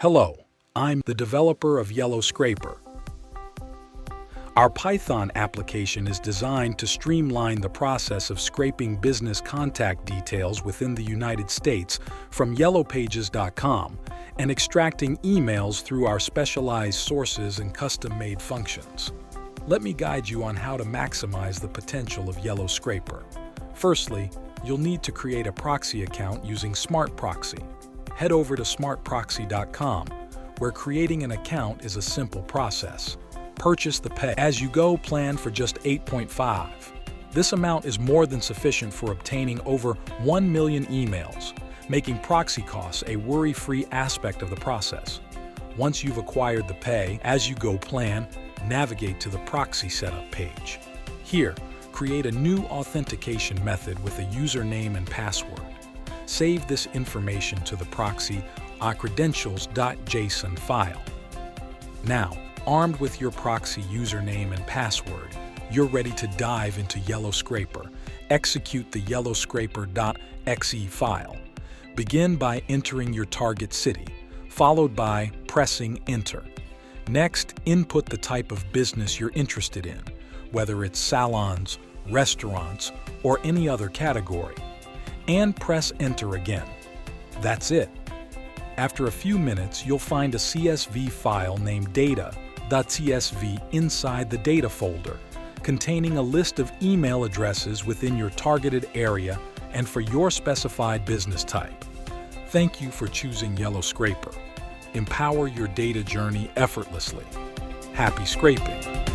Hello, I'm the developer of Yellowscraper. Our Python application is designed to streamline the process of scraping business contact details within the United States from Yellowpages.com and extracting emails through our specialized sources and custom-made functions. Let me guide you on how to maximize the potential of Yellowscraper. Firstly, you'll need to create a proxy account using Smart Proxy. Head over to smartproxy.com, where creating an account is a simple process. Purchase the pay-as-you-go plan for just $8.5. This amount is more than sufficient for obtaining over 1 million emails, making proxy costs a worry-free aspect of the process. Once you've acquired the pay-as-you-go plan, navigate to the proxy setup page. Here, create a new authentication method with a username and password. Save this information to the proxy credentials.json file. Now, armed with your proxy username and password, you're ready to dive into Yellowscraper. Execute the yellowscraper.exe file. Begin by entering your target city, followed by pressing Enter. Next, input the type of business you're interested in, whether it's salons, restaurants, or any other category, and press Enter again. That's it. After a few minutes, you'll find a CSV file named data.csv inside the data folder, containing a list of email addresses within your targeted area and for your specified business type. Thank you for choosing Yellowscraper. Empower your data journey effortlessly. Happy scraping!